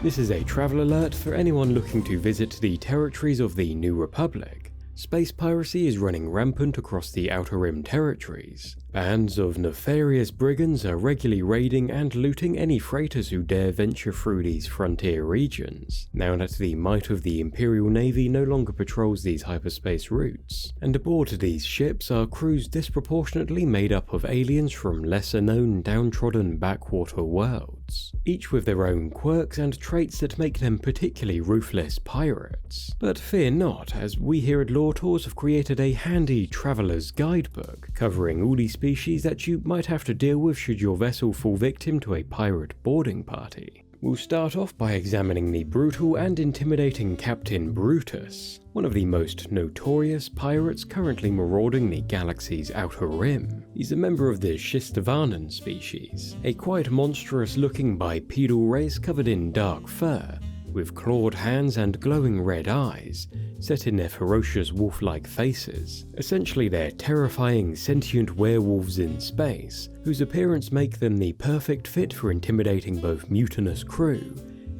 This is a travel alert for anyone looking to visit the territories of the New Republic. Space piracy is running rampant across the Outer Rim territories. Bands of nefarious brigands are regularly raiding and looting any freighters who dare venture through these frontier regions, now that the might of the Imperial Navy no longer patrols these hyperspace routes. And aboard these ships are crews disproportionately made up of aliens from lesser-known, downtrodden backwater worlds, each with their own quirks and traits that make them particularly ruthless pirates. But fear not, as we here at Lore Tours have created a handy traveller's guidebook covering all these species that you might have to deal with should your vessel fall victim to a pirate boarding party. We'll start off by examining the brutal and intimidating Captain Brutus, one of the most notorious pirates currently marauding the galaxy's outer rim. He's a member of the Shistavanan species, a quite monstrous-looking bipedal race covered in dark fur, with clawed hands and glowing red eyes, set in their ferocious wolf-like faces. Essentially, they're terrifying sentient werewolves in space, whose appearance make them the perfect fit for intimidating both mutinous crew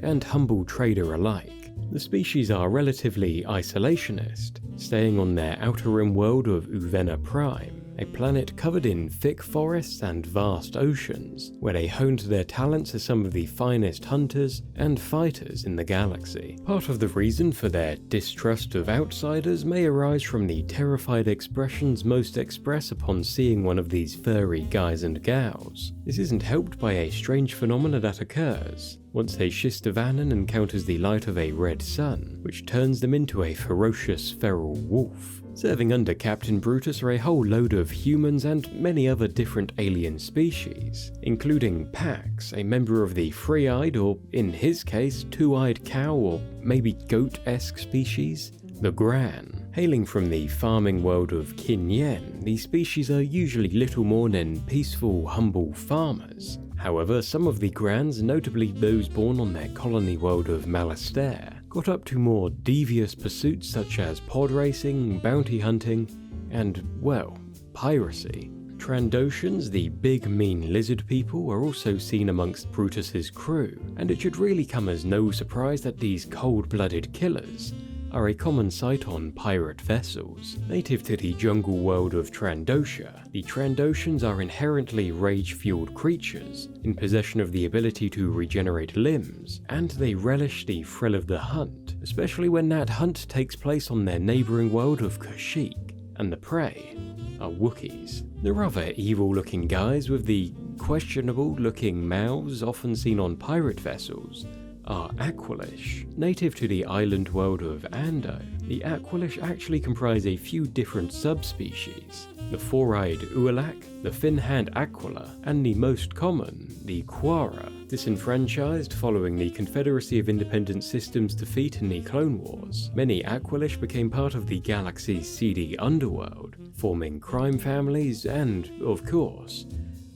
and humble trader alike. The species are relatively isolationist, staying on their outer rim world of Borgo Prime, a planet covered in thick forests and vast oceans, where they honed their talents as some of the finest hunters and fighters in the galaxy. Part of the reason for their distrust of outsiders may arise from the terrified expressions most express upon seeing one of these furry guys and gals. This isn't helped by a strange phenomena that occurs once a Shistavanan encounters the light of a red sun, which turns them into a ferocious feral wolf. Serving under Captain Brutus are a whole load of humans and many other different alien species, including Pax, a member of the three-eyed, or in his case, two-eyed cow or maybe goat-esque species, the Gran. Hailing from the farming world of Kinyen, these species are usually little more than peaceful, humble farmers. However, some of the Grans, notably those born on their colony world of Malastair, got up to more devious pursuits such as pod racing, bounty hunting, and, well, piracy. Trandoshans, the big mean lizard people, are also seen amongst Brutus's crew, and it should really come as no surprise that these cold-blooded killers are a common sight on pirate vessels. Native to the jungle world of Trandosha, the Trandoshans are inherently rage-fueled creatures, in possession of the ability to regenerate limbs, and they relish the thrill of the hunt, especially when that hunt takes place on their neighbouring world of Kashyyyk, and the prey are Wookiees. The rather evil-looking guys with the questionable-looking mouths often seen on pirate vessels are Aqualish. Native to the island world of Ando, the Aqualish actually comprise a few different subspecies: the four-eyed Ualak, the fin-hand Aquila, and the most common, the Quara. Disenfranchised following the Confederacy of Independent Systems defeat in the Clone Wars, many Aqualish became part of the galaxy's seedy underworld, forming crime families and, of course,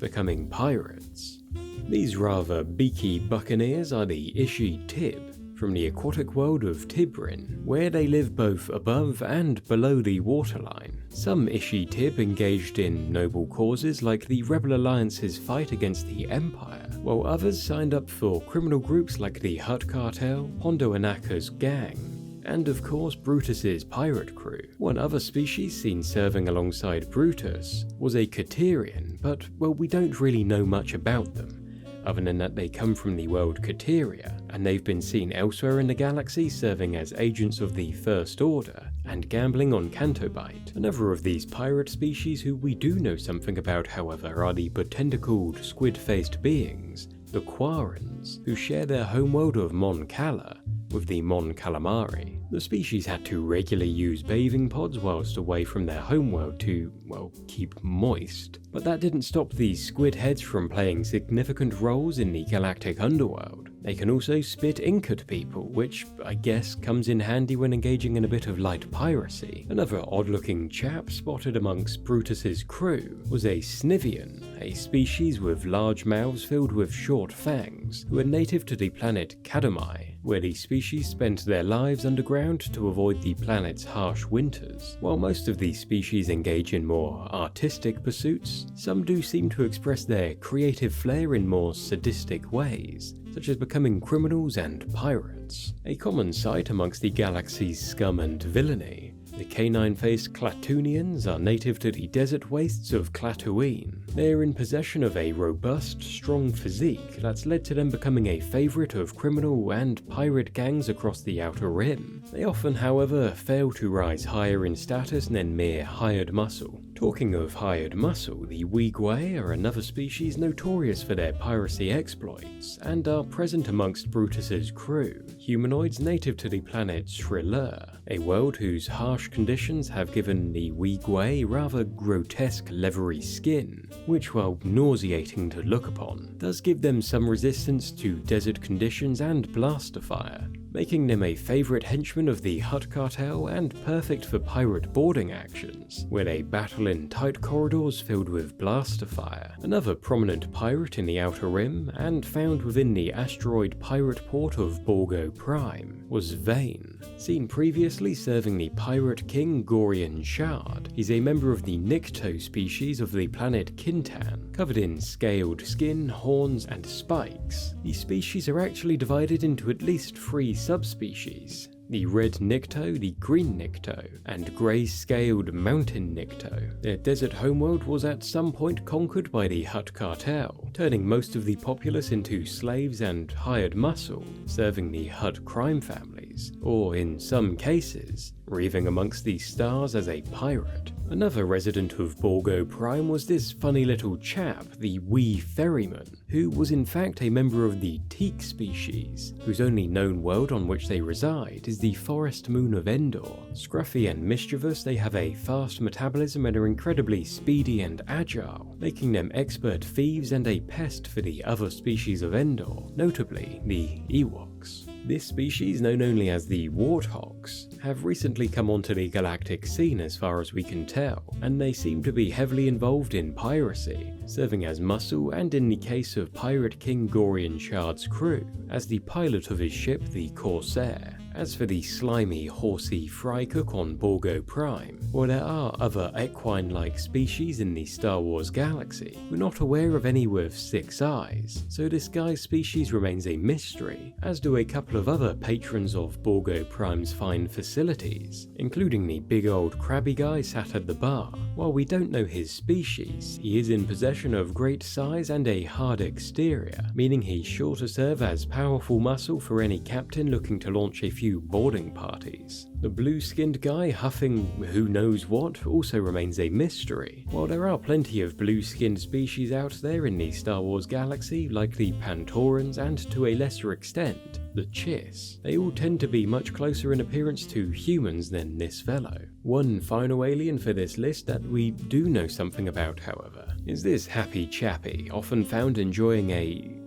becoming pirates. These rather beaky buccaneers are the Ishi Tib, from the aquatic world of Tibrin, where they live both above and below the waterline. Some Ishi Tib engaged in noble causes like the Rebel Alliance's fight against the Empire, while others signed up for criminal groups like the Hutt Cartel, Hondo Anaka's gang, and of course Brutus's pirate crew. One other species seen serving alongside Brutus was a Katerian, but well, we don't really know much about them, other than that they come from the world Kateria, and they've been seen elsewhere in the galaxy serving as agents of the First Order and gambling on Cantobite. Another of these pirate species who we do know something about, however, are the potentacled, squid-faced beings, the Quarrens, who share their homeworld of Mon Cala with the Mon Calamari. The species had to regularly use bathing pods whilst away from their homeworld to, well, keep moist. But that didn't stop these squid heads from playing significant roles in the galactic underworld. They can also spit ink at people, which I guess comes in handy when engaging in a bit of light piracy. Another odd-looking chap spotted amongst Brutus's crew was a Snivian, a species with large mouths filled with short fangs, who are native to the planet Kadamai, where the species spent their lives underground to avoid the planet's harsh winters. While most of these species engage in more artistic pursuits, some do seem to express their creative flair in more sadistic ways, such as becoming criminals and pirates. A common sight amongst the galaxy's scum and villainy, the canine-faced Clatoonians are native to the desert wastes of Clatoine. They are in possession of a robust, strong physique that's led to them becoming a favourite of criminal and pirate gangs across the Outer Rim. They often, however, fail to rise higher in status than mere hired muscle. Talking of hired muscle, the Weegway are another species notorious for their piracy exploits, and are present amongst Brutus's crew, humanoids native to the planet Shriller, a world whose harsh conditions have given the Weegway rather grotesque leathery skin, which, while nauseating to look upon, does give them some resistance to desert conditions and blaster fire, making them a favourite henchman of the Hutt Cartel and perfect for pirate boarding actions, where they battle in tight corridors filled with blaster fire. Another prominent pirate in the Outer Rim, and found within the asteroid pirate port of Borgo Prime, was Vane. Seen previously serving the pirate king Gorian Shard, he's a member of the Nycto species of the planet Kintan, covered in scaled skin, horns, and spikes. These species are actually divided into at least 3 subspecies: the red Nycto, the green Nycto, and grey-scaled mountain Nycto. Their desert homeworld was at some point conquered by the Hutt Cartel, turning most of the populace into slaves and hired muscle, serving the Hutt crime families, or in some cases, reaving amongst the stars as a pirate. Another resident of Borgo Prime was this funny little chap, the Wee Ferryman, who was in fact a member of the Teak species, whose only known world on which they reside is the forest moon of Endor. Scruffy and mischievous, they have a fast metabolism and are incredibly speedy and agile, making them expert thieves and a pest for the other species of Endor, notably the Ewoks. This species, known only as the Warthogs, have recently come onto the galactic scene as far as we can tell, and they seem to be heavily involved in piracy, serving as muscle and, in the case of Pirate King Gorian Shard's crew, as the pilot of his ship, the Corsair. As for the slimy, horsey Frycook on Borgo Prime, while there are other equine-like species in the Star Wars galaxy, we're not aware of any with 6 eyes, so this guy's species remains a mystery, as do a couple of other patrons of Borgo Prime's fine facilities, including the big old crabby guy sat at the bar. While we don't know his species, he is in possession of great size and a hard exterior, meaning he's sure to serve as powerful muscle for any captain looking to launch a few boarding parties. The blue-skinned guy huffing who knows what also remains a mystery. While there are plenty of blue-skinned species out there in the Star Wars galaxy, like the Pantorans and, to a lesser extent, the Chiss, they all tend to be much closer in appearance to humans than this fellow. One final alien for this list that we do know something about, however, is this happy chappy, often found enjoying a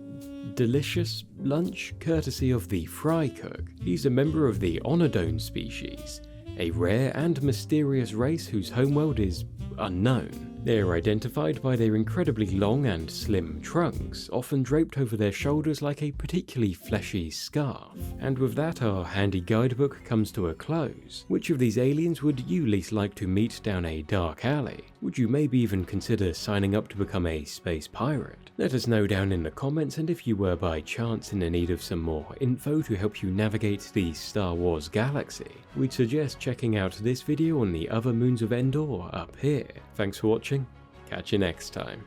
delicious lunch courtesy of the Frycook. He's a member of the Onodone species, a rare and mysterious race whose homeworld is unknown. They are identified by their incredibly long and slim trunks, often draped over their shoulders like a particularly fleshy scarf. And with that, our handy guidebook comes to a close. Which of these aliens would you least like to meet down a dark alley? Would you maybe even consider signing up to become a space pirate? Let us know down in the comments, and if you were by chance in the need of some more info to help you navigate the Star Wars galaxy, we'd suggest checking out this video on the other moons of Endor up here. Thanks for watching, catch you next time.